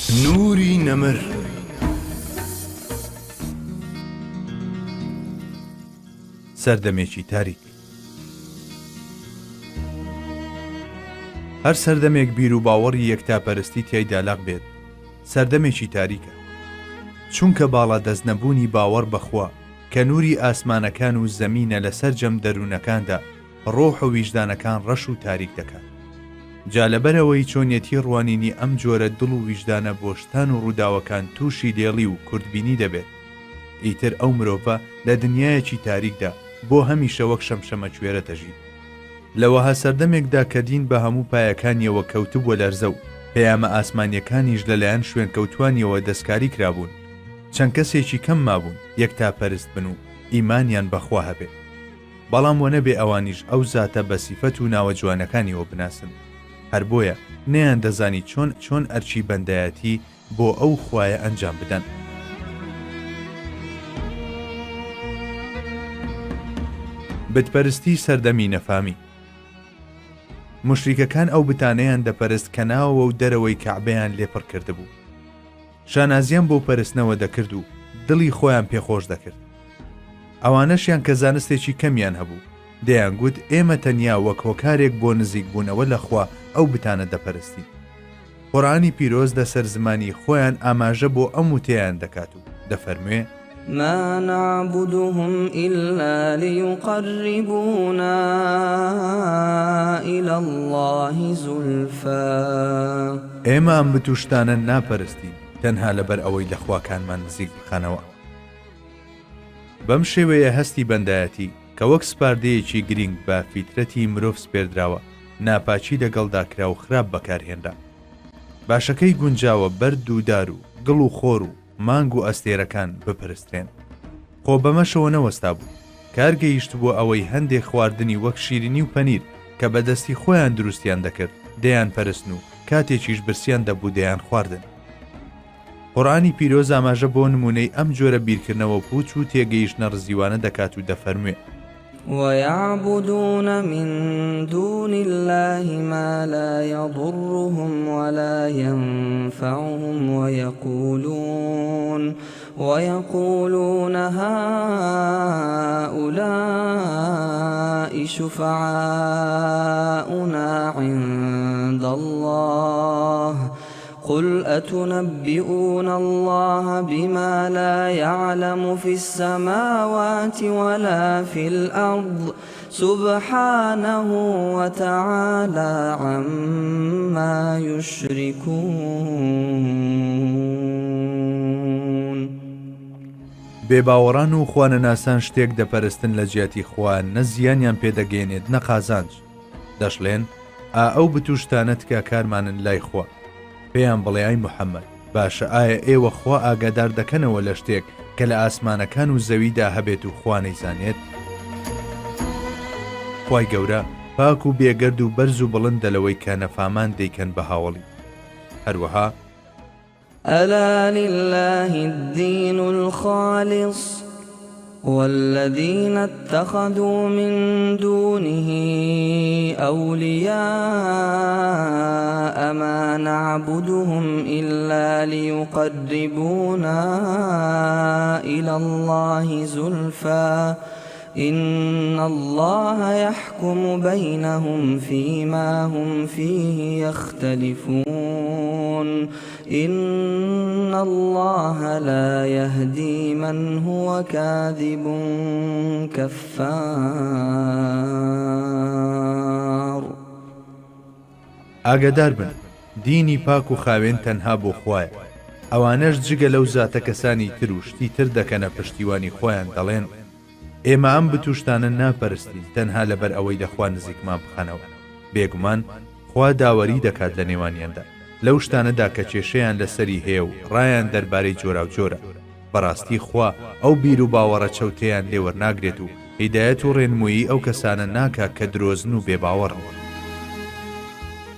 نوری نەمر سەردەمێکی تاریک. هەر سەردەمێک بیر و باوەڕی یەکتاپەرستی تیایدا لەق بێت سەردەمێکی تاریکە، چونکە باڵا دەستنەبوونی باوەڕ بەخوا کە نوری ئاسمانەکان و زەمینە لەسەر جەم دەروونەکاندا ڕۆح و ویژدانەکان ڕەش و تاریک دەکات. جا لەبەرەوەی چۆنیەتی ڕوانینی ئەم جۆرە دڵ و ویژدانە بۆشتان و ڕووداوەکان تووشی لێڵی و کوردبینی دەبێت، ئیتر ئەو مرۆڤە لە دنیایەکی تاریکدا بۆ هەمیشە وەک شەمشەمە کوێرە دەژیت. لەوەها سەردەمێکدا کە دین بە هەموو پایەکانیەوە کەوتبووە لەرزە و پەیامە ئاسمانیەکانیش لەلایەن شوێن کەوتوانیەوە دەستکاری کرابوون، چەند کەسێکی کەم مابوون یەکتاپەرست بن و ئیمانیان بەخوا هەبێت، بەڵام وە نەبێ ئەوانیش ئەو زاتە بە سیفەت و ناوە جوانەکانیەوە بناسن. هەر بۆیە نەیان دەزانی چۆن ئەرچی بەندایەتی بۆ ئەو خوایە ئەنجام بدەن. بتپەرستی سەردەمی نەفامی. مشریکەکان ئەو بتانەیان دەپەرست کە ناوەوە و دەرەوەی کەعبەیان لێپڕ کردبوو. شانازیان بۆ پەرستنەوە دەکرد و دڵی خۆیان پێخۆش دەکرد. ئەوانەشیان کە زانستێکی کەمیان هەبوو دەیانگوت ئێمە تەنیا وەک هۆکارێک بۆ نزیک بوونەوە لەخوا ئەو بتانە دەپەرستی. قورئانی پیرۆز لەسەر زمانی خۆیان ئاماژە بۆ ئەم وتەیان دەکات و دەفەرموێ ما نعبدهم إلا ليقربونا إلى الله زلفى. ئێمە ئەم بتوشتانە ناپەرستین تەنها لەبەر ئەوەی لە خواکانمان نزیک بخەنەوە. بەم شێوەیە هەستی بەندایەتی کە وەک سپاردەیەکی گرنگ بە فیترەتی مرۆڤ سپێردراوە ناپاچی لەگەڵدا کرا و خراپ بەکارهێنرا. باشەکەی گونجاوە بەرد و دار و گڵ و خۆر و مانگ و ئەستێرەکان بپەرسترێن. خۆ بەمەشەوە نەوەستا بوو، کارگەیشت بۆ ئەوەی هەندێک خواردنی وەک شیرینی و پەنیر کە بەدەستی خۆیان دروستیان دەکرد دەیان پەرستن و کاتێکیش برسیان دەبوو دەیان خواردن. قورئانی پیرۆز ئاماژە بۆ نمونەی ئەم جۆرە بیرکردنەوە پوچ و تێگەیشتنە ڕزیوانە دەکات و دەفەرموێ ويعبدون من دون الله ما لا يضرهم ولا ينفعهم ويقولون هؤلاء شفعاؤنا عند الله قل أتنبئون الله بما لا يعلم في السماوات ولا في الأرض سبحانه وتعالى عما يشركون. بێباوەڕان و خوانەناسان شتێک دەپەرستن لە جیاتی خوا نە زیانیان پێدەگەێنێت نە قازانج. دەشڵێن ئەو بتوشتانە تکا کارمانن لای خوا. پێیان بڵێ ئای موحەممەد، باشە ئایا ئێوە خوا ئاگادار دەکەنەوە لە شتێک کە لە ئاسمانەکان و زەویدا هەبێت و خوا نەیزانێت؟ خوای گەورە پاک و بێگەرد و بەرز و بڵندە لەوەی کە نەفامان دەیکەن بە هاوڵی. هەروەها ألا لله الدين الخالص والذين اتخذوا من دونه أولياء ما نعبدهم إلا ليقربونا إلى الله زلفى إن الله يحكم بينهم فيما هم فيه يختلفون إن الله لا يهدي من هو كاذب كفار. ئاگادار بن، دینی پاک و خاوێن تەنها بۆ خوایە. ئەوانەش جگە لەو زاتە کەسانی تر و شتی تر دەکەنە پشتیوانی خۆیان دەڵێن ئێمە ئەم بتوشتانە ناپەرستین تەنها لەبەر ئەوەی دەخوا نزیکمان بخەنەوە. بێگومان خوا داوەری دەکات لە نێوانیاندا لەو شتانەدا کە کێشەیان لەسەری هەیە و ڕایان دەربارەی جۆرا و جۆرە. بەڕاستی خوا ئەو بیر و باوەڕە چەوتەیان لێوەرناگرێت و هیدایەت و ڕێنمووی ئەو کەسانە ناکا کە درۆزن و بێباوەڕن.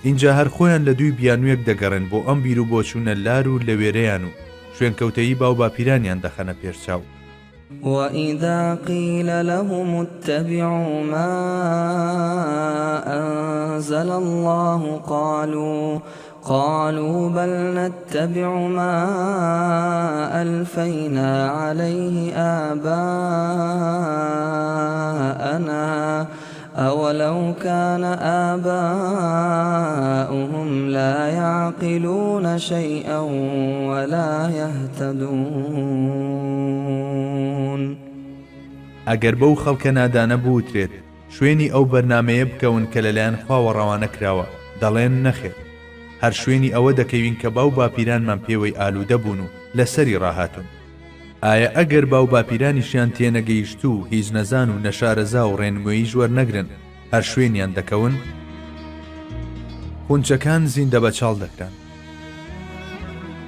اینجا هەر خۆیان لە دووی بیانوێک دەگەڕن بۆ ئەم بیر و بۆچوونە لار و لەوێرەیان و شوێنکەوتەیی باو باپیرانیان دەخەنە پێشچاو. وإذا قيل لهم اتبعوا ما أنزل الله قالوا بل نتبع ما ألفينا عليه آباءنا أولو كان آباؤهم لا يعقلون شيئا ولا يهتدون. ئەگەر بەو خەڵکە نادانە بوترێت شوێنی ئەو بەرنامەیە بکەون کە لەلایەن خواوە ڕەوانە کراوە، دەڵێن نەخێر، هەر شوێنی ئەوە دەکەوین کە باو باپیرانمان پێوەی ئالوودە بوون و لەسەری ڕاهاتون. ئایا ئەگەر باو باپیرانیشیان تێنەگەیشت و هیچ نەزان و نەشارەزا و ڕێنمویی ژوەر نەگرن هەر شوێنیان دەکەون؟ خونچەکان زیندە بەچاڵ دەکران.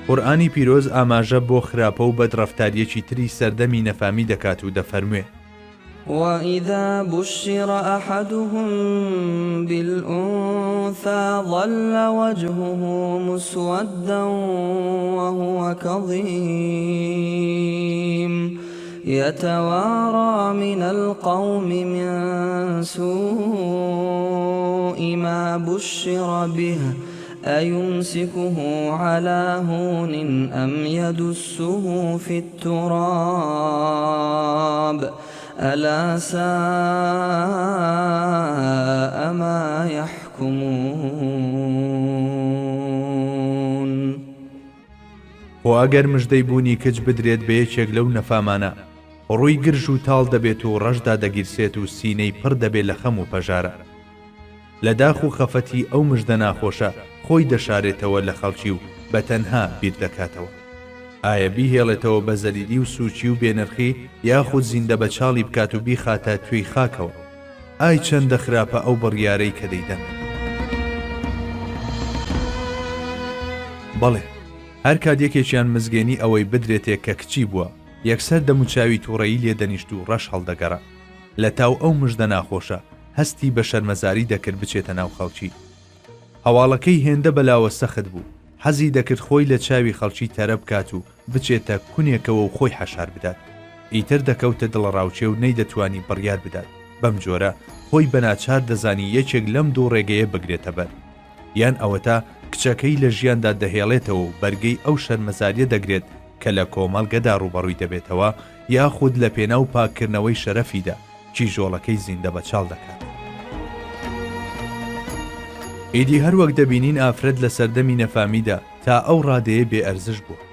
قورئانی پیرۆز ئاماژە بۆ خراپە و بەدڕەفتاریەکی تری سەردەمی نەفامی دەکات و دەفەرموێ: وإذا بشر أحدهم بالأنثى ظل وجهه مسودا وهو كظيم يتوارى من القوم من سوء ما بشر به أيمسكه على هون أم يدسه في التراب ألا ساء ما يحكمون. وأجر مژدەی بوونی کچ بدرێت بە یەکێک لەو نەفامانە، ڕووی گرژ و تاڵ دەبێت و ڕەشدا دەگیرسێت و سینەی پڕ دەبێت لە خەم و پەژارە. لە داخ و خەفەتی ئەو مژدە ناخۆشە خۆی دەشارێتەوە لە خەڵکی و بەتەنها بیر دەکاتەوە. ئایا بیهێڵێتەوە بە زەلیلی و سوچی و بێنرخی یاخود زیندە بەچاڵی بکات و بیخاتە توێی خاکەوە؟ ئای چەندە خراپە ئەو بڕیارەی کە دەیدەن. بەڵێ، هەر کاتێکێکیان مزگەێنی ئەوەی بدرێتێک کە کچی بووە یەکسەر دەموچاوی تووڕەیی لێدەنیشت و ڕەش هەڵدەگەڕا. لە تاو ئەو مژدە ناخۆشە هەستی بە شەرمەزاری دەکرد بچێتە ناو خەڵکی. هەواڵەکەی هێندە بەلاوە سەخت بوو، حەزی دەکرد خۆی لە چاوی خەڵکی تەرە بکات و بچێتە کونێکەوە و خۆی حەشار بدات. ئیتر دەکەوتە دڵڕاوچێ و نەیدەتوانی بڕیار بدات. بەم جۆرە خۆی بەناچار دەزانی یەکێک لەم دوو ڕێگەیە بگرێتە بەر، یان ئەوەتا کچەکەی لە ژیاندا دەهێڵێتەوە و بەرگەی ئەو شەرمەزاریە دەگرێت کە لە کۆمەڵگەدا ڕوبەڕووی دەبێتەوە، یاخود لە پێناو پاکردنەوەی شەرەفیدا کیژۆڵەکەی زیندە بەچاڵ دەکات. ئیدی هەروەک دەبینین ئافرەت لە سەردەمی نەفامیدا تا ئەو ڕادەیە بێ ئەرزش بوو.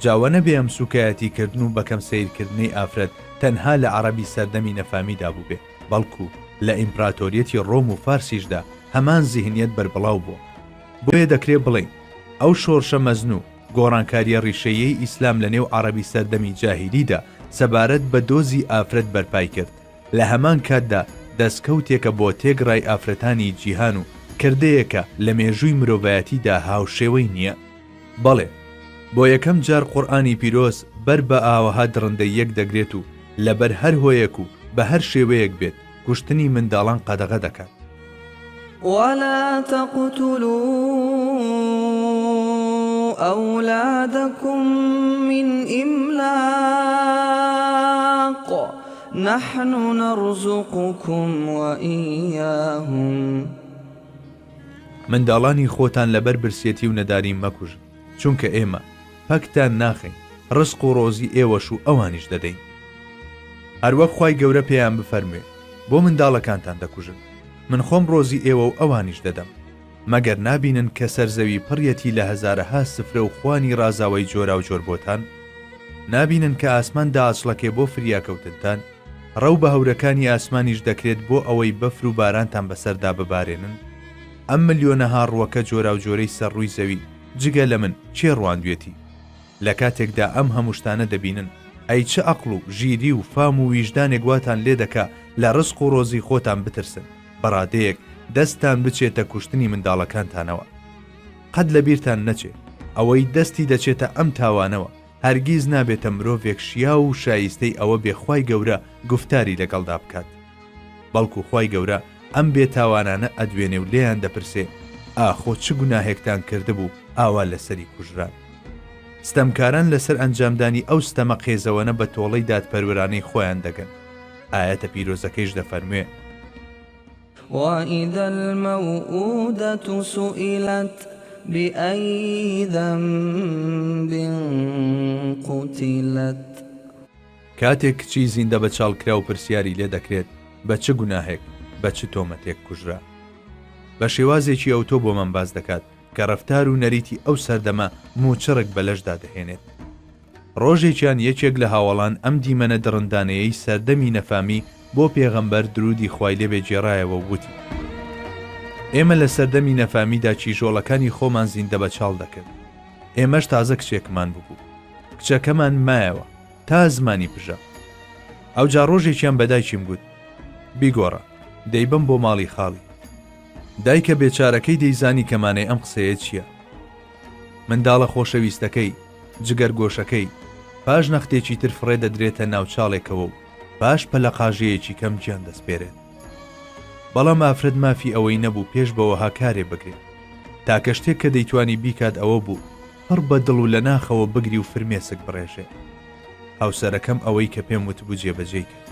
جاوە نەبێ ئەم سوکایەتیکردن و بەکەم سیرکردنەی ئافرەت تەنها لە عەرەبی سەردەمی نەفامیدا بوو بێ، بەڵکو لە ئیمپراتۆریەتی ڕۆم و فارسیشدا هەمان زیهنیەت بەربڵاو بووە. بۆیە دەکرێ بڵێ ئەو شۆرشە مەزن و گۆڕانکاریە ڕیشەیەی ئیسلام لە نێو عەرەبی سەردەمی جاهیلیدا سەبارەت بە دۆزی ئافرەت بەرپای کرد. لە هەمان کاتدا دەستکەوتێکە بۆ تێگڕای ئافرەتانی جیهان و کردەیەکە لە مێژووی مرۆڤایەتیدا هاوشێوەی نییە. بەڵێ، بۆ یەکەم جار قورئانی پیرۆز بەر بە ئاوەها درڕندە یەک دەگرێت و لەبەر هەر هۆیەک و بە هەر شێوەیەک بێت کوشتنی منداڵان قەدەغە دەکات. ولا تقتلوا أولادكم من إملاق نحن نرزقكم وإياهم. منداڵانی خۆتان لەبەر برسێتی و نەداری مەکوژن، چونکە ئێمە پەکتان ناخین، ڕزق و ڕۆزی ئێوەش و ئەوانیش دەدەین. هەروەک خوای گەورە پێیان بفەرموێ بۆ منداڵەکانتان دەکوژن، من خۆم ڕۆزی ئێوە و ئەوانیش دەدەم، مەگەر نابینن کە سەرزەوی پڕیەتی لە هەزارەها سفرە و خوانی ڕازاوی جۆرا و جۆر بۆتان؟ نابینن کە ئاسمان داعچڵەکێ بۆ فریاکەوتنتان؟ ڕەو بە هەورەکانی ئاسمانیش دەکرێت بۆ ئەوەی بەفر و بارانتان بەسەردا ببارێنن؟ ئەم ملیۆنەها ڕووەکە جۆرا و جۆرەی سەرڕووی زەوی جگە لە من چێ ڕواندوێتی؟ لە کاتێکدا ئەم هەمووشتانە دەبینن، ئەی چه عەقڵ و ژیری و فام و ویژدانێک واتان لێ دەکا لە ڕزق و ڕۆزی خۆتان بترسن، بەڕادەیەک دەستان بچێتە کوشتنی منداڵەکانتانەوە. قەت لە بیرتان نەچێ ئەوەی دەستی دەچێتە ئەم تاوانەوە هەرگیز نابێتە مرۆڤێک شیا و شایستەی ئەوە بێخوای گەورە گفتاری لەگەڵدا بکات. بەڵکو خوای گەورە ئەم بێتاوانانە ئەدوێنێ و لێیان دەپرسێ ئاخۆ چ گوناهێکتان کردبوو ئاوا لەسەری کوژران. ستەمکاران لەسەر ئەنجامدانی ئەو ستەمە قێزەوەنە بە تۆڵەی دادپەروەرانەی خۆیان دەگەن. ئاەتە پیرۆزەکەیش دەفەرموێ: وإذا الموءودة سئلت بأي ذنب قتلت. کاتێک کچی زیندە بە چاڵکرا و پرسیاری لێ دەکرێت بە چ گوناهێک بە چ تۆمەتێک کوژرا، بە شێوازێکی ئەوتۆ بۆ من باز دەکات کە ڕەفتار و نەریتی ئەو سەردەمە موچڕک بەلەشدا دەهێنێت. ڕۆژێکیان یەکێک لە هاوڵان ئەم دیمەنە دڕندانەیەی سەردەمی نەفامی بۆ پێغەمبەر درودی خوای لێبێ جێڕایەوە و وتی: ئێمە لە سەردەمی نەفامیدا چیژۆڵەکانی خۆمان زیندە بە چاڵ دەکرد. ئێمەش تازە کچێکمان ببوو، کچەکەمان مایەوە تا زمانی پژە. ئەوجا ڕۆژێکیان بەدایکیم گوت: بیگۆڕە، دەیبم بۆ ماڵی خاڵی. دایکە بێچارەکەی دەیزانی کەمانەی ئەم قسەیە چییە. منداڵە خۆشەویستەکەی جگەرگۆشەکەی پاش نەختێکی تر فڕێ دەدرێتە ناو چاڵێکەوە و پاش پەلە قاژەیەکی کەم گیان دەسپێرێت. بەڵام ئافرەت مافی ئەوەی نەبوو پێش بەوەها کارێ بگرێت، تاکە شتێک کە دەیتوانی بیکات ئەوە بوو پڕ بە دڵ و لە ناخەوە بگری و فرمێسک بڕێژێ. هاوسەرەکەم ئەوەی کە پێم وتبوو جێبەجێی کرد.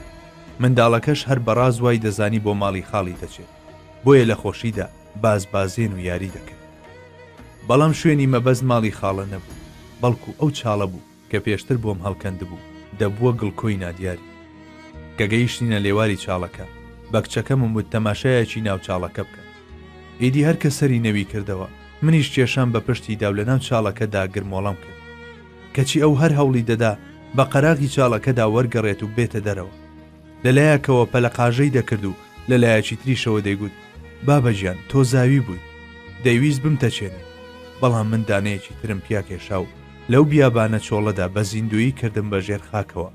منداڵەکەش هەر بەڕاز وای دەزانی بۆ ماڵی خاڵی دەچێت، بۆیە لە خۆشیدا بازبازێن و یاری دەکرد. بەڵام شوێنی مەبەست ماڵی خاڵە نەبوو، بەڵکو ئەو چاڵە بوو کە پێشتر بۆم هەڵکەند بوو دەبووە گڵکۆی نادیاری. کە گەیشتینە لێواری چاڵەکە، بە کچەکەمم وت تەماشایەکی ناو چاڵەکە بکە. ئیدی هەر کە سەری نەوی کردەوە، منیش کێشان بە پشتی دا و لە ناو چاڵەکەدا گرمۆڵەم کرد، کەچی ئەو هەر هەوڵی دەدا بە قەراغی چاڵەکەدا وەرگەڕێت و بێتە دەرەوە. لەلایەکەوە پەلە قاژەی دەکرد و لە لایەکی تریشەوە دەیگوت: بابەجیان تۆ زاوی بووی، دەیویست بمتەچێنێ. بەڵام من دانەیەکی ترم پیا کێشا و لەو بیابانە چۆڵەدا بە زیندویی کردم بە ژێر خاکەوە.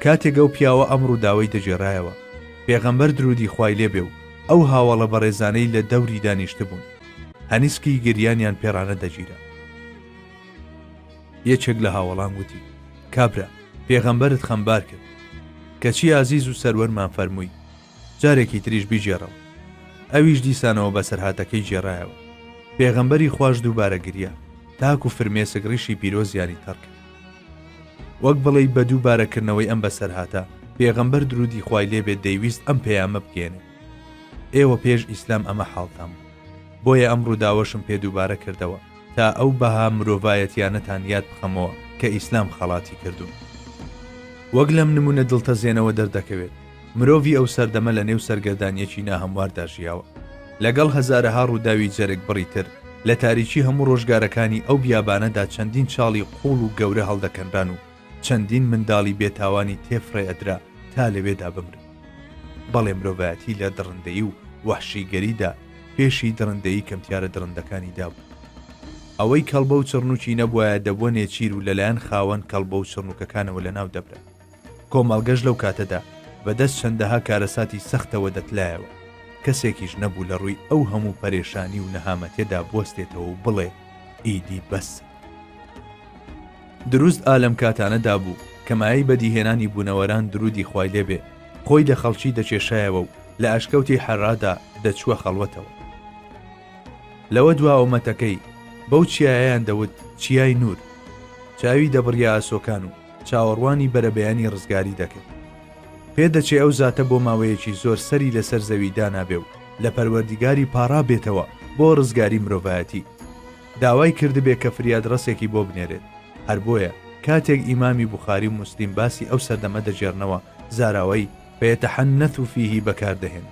کاتێک ئەو پیاوە ئەمڕ و داوای دەجێڕایەوە، پێغەمبەر درودی خوای لێبێ و ئەو هاوڵە بەڕێزانەی لە دەوری دانیشتە بوون، هەنیسکی گریانیان پێڕانە دەگیرە. یەکێک لە هاوڵان وتی: کابرا، پێغەمبەرت خەمبار کرد، کەچی عزیز و سەروەرمان فەرمووی جارێکی تریش بیجێڕەوە. ئەویش دیسانەوە بە سەرهاتەکەی جێڕایەوە. پێغەمبەری خوش دووبارە گریا، تاکو فرمێسک ڕیشی پیرۆزیانی تەڕ کرد. وەک بڵێ بە دووبارەکردنەوەی ئەم بەسەرهاتە، پێغەمبەر درودی خوای لێبێت دەیویست ئەم پەیامە بگێنێ: ئێوە پێش ئیسلام ئەمە حاڵتان بوو، بۆیە ئەم ڕووداوەشم پێ دووبارە کردەوە تا ئەو بەها مرۆڤایەتیانەتان یاد بخەمەوە کە ئیسلام خەڵاتی کردوون. وەک لەم نمونە دڵتەزێنەوە دەردەکەوێت، مرۆڤی ئەو سەردەمە لە نێو سەرگەردانیەکی ناهەمواردا ژیاوە، لەگەڵ هەزارەها ڕووداوی جەرگ بڕیتر لە تاریکی هەموو ڕۆژگارەکانی ئەو بیابانەدا چەندین چاڵی قوڵ و گەورە هەڵدەکەنران و چەندین منداڵی بێتاوانی تێفڕێ ئەدرا تا لەوێدا بمرن. بەڵێ مرۆڤایەتی لە دڕندەیی و وەحشیگەریدا پێشی دڕندەیی کەمتیارە دڕندەکانیدا بوو. ئەوەی کەڵبە و چڕنوکی نەبووایە دەبووە نێچیر و لەلایەن خاوەن کەڵبە و چڕنوکەکانەوە لە ناو دەبرە. کۆمەڵگەش لەو کاتەدا بەدەست چەندەها کارەساتی سەختەوە دەتلایەوە، کەسێکیش نەبوو لە ڕووی ئەو هەموو پەرێشانی و نەهامەتێدا بوەستێتەوە و بڵێ ئیدی بەس. دروست ئالەم کاتانەدا بوو کە مایەی بەدیهێنانی بوونەوەران درودی خوای لێبێ خۆی لە خەڵکی دەچێشایەوە و لە ئەشکەوتی حەرادا دەچووە خەڵوەتەوە. لەوە دوا ئومەتەکەی بەو چیایەیان دەوت چیای نور، چاوی دەبڕیا ئاسۆکان و چاوەڕوانی بەرەبەیانی ڕزگاری دەکرد. پێدەچێ ئەو زاتە بۆ ماوەیەکی زۆر سەری لەسەر زەوی دانابێ و لە پەروەردیگاری پاڕا بێتەوە بۆ ڕزگاری مرۆڤایەتی. داوای کردبێ کە فریاد ڕسێکی بۆ بنێرێت. هەر بۆیە کاتێک ئیمامی بوخاری و موسلیم باسی ئەو سەردەمە دەجێڕنەوە، زاراوەی فەیەتەحەنەث فیه بەکاردەهێن.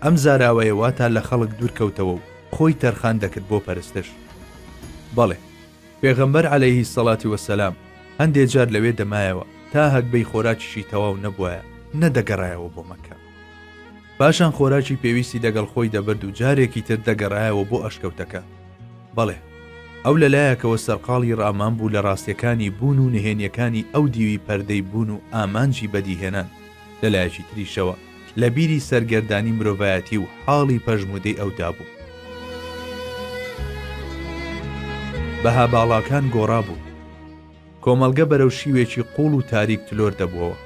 ئەم زاراوەیە واتە لە خەڵک دوورکەوتەوە و خۆی تەرخان دەکرد بۆ پەرستش. بەڵێ، پێغەمبەر عەلەیهی سەڵاتی وەسەلام هەندێک جار لەوێ دەمایەوە تا هەکبەی خۆراکیشی تەواو نەبووایە نەدەگەڕایەوە بۆ مەککە. پاشان خۆراکی پێویستی دەگەڵ خۆی دەبرد و جارێکی تر دەگەڕایەوە بۆ ئەشکەوتەکە. بەڵێ، ئەو لەلایەکەوە سەرقاڵی ڕامان بوو لە ڕاستیەکانی بوون و نهێنیەکانی ئەو دیوی پەردەی بوون و ئامانجی بەدیهێنان. لەلایەکی تریشەوە لە بیری سەرگەردانی مرۆڤایەتی و حاڵی پەژمودەی ئەودا بوو. بەها باڵاکان گۆڕا بوو. کۆمەڵگە بەرەو شیوێکی قوڵ و تاریک تلۆر دەبووەوە،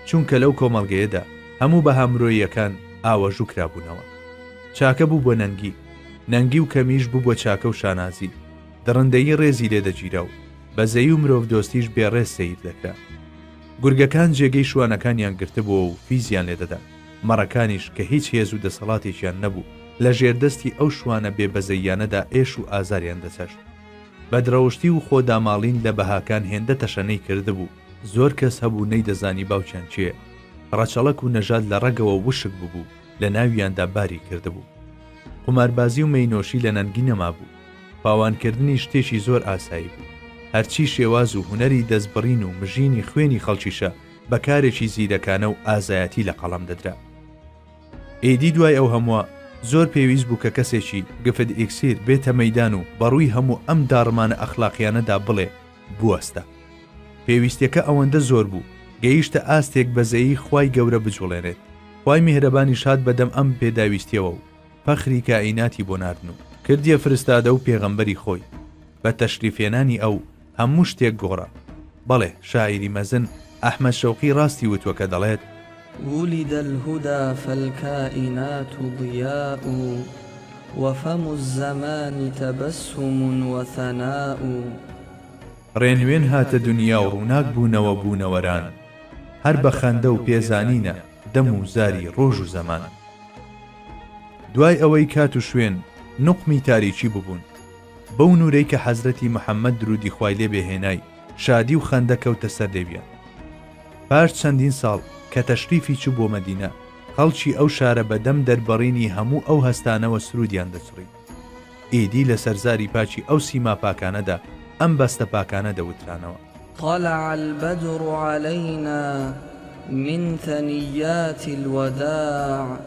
چونکە لەو کۆمەڵگەیەدا هەموو بەها مرۆییەکان ئاوەژوو کرابوونەوە. چاکە بوو بۆ نەنگی و کەمیش بوو بۆ چاکە و شانازی. دڕندەیی ڕێزی لێ دەگیرا و بەزەی و مرۆڤ دۆستیش بێڕێز سەیر دەکرا. گورگەکان جێگەی شوانەکانیان گرتبووە و فیزیان لێدەدا. مەڕەکانیش کە هیچ هێز و دەسەڵاتێکیان نەبوو لە ژێردەستی ئەو شوانە بێبەزەیانەدا ئێش و ئازاریان دەچەشت. بە درەوشتی و خۆداماڵین لە بەهاکان هێندە تەشەنەی کردبوو. زۆر کەس هەبوو نەیدەزانی باوکیان چییە. ڕەچەڵەک و نەژاد لە ڕەگەوە وشک ببوو، لە ناویاندا باری کردبوو. قوماربازی و مەینۆشی لە نەنگی نەمابوو. پاوانکردنی شتێکی زۆر ئاسایی بوو. هەرچی شێواز و هوەری دەستبڕین و مژینی خوێنی خەڵکیشە بەکارێکی زیرەکانە و ئازایەتی لە قەڵەم دەدرا. ئێدی دوای ئەو هەمووە زۆر پێویست بوو کە کەسێکی گفت ئیکسیر بێتە مەیدان و بەڕووی هەموو ئەم داڕمانە ئەخلاقیانەدا بڵێ بوەستە. پێویستیەکە ئەوەندە زۆر بوو گەیشتە ئاستێک بەزەیی خوای گەورە بجوڵێنێت. خوای میهرەبانی شاد بەدەم ئەم پێداویستیەوە و فەخری کائیناتی بۆ ناردن و کردیە فرستادە و پێغەمبەری خۆی. بە تەشریفێنانی ئەو هەموو شتێک گۆڕە. بەڵێ شاعیری مەزن ئەحمەد شەوقی ڕاستی وتووە کە دەڵێت ولد الهدى فالكائنات ضياء وفم الزمان تبسم وثناء. ڕێنوێن هاتە دنیا و ڕووناک بوونەوە بوونەوەران، هەر بە خەندە و پێزانینە دەم و زاری ڕۆژ و زەمان. دوای ئەوەی کات و شوێن نوقمی تاریکی ببوون، بەو نورەی کە حەزرەتی محەممەد درودی خوای لێ بێهێنای شادی و خەندە کەوتە سەر دەویان. پاش چەندین ساڵ کە تەشریفی چوو بۆ مەدینە، خەڵکی ئەو شارە بەدەم دەربەڕینی هەموو ئەو هەستانەوە سرودیان دەچڕی. ئیدی لە سەرزاری پاچی ئەو سیما پاکانەدا ئەم بەستە پاکانە دەوترانەوە. طلع البدر علينا من ثنيات الوداع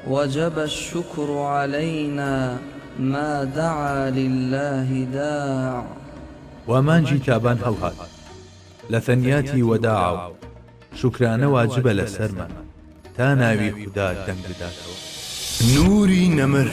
وجب الشكر علينا ما دعا لله داع. ومانجی تابان هەڵهات لە ثەنیاتی وەداع و شکرانە واجبە لە سەرمان تا ناوی خوددا دەنگ بداتەوە. نوری نەمر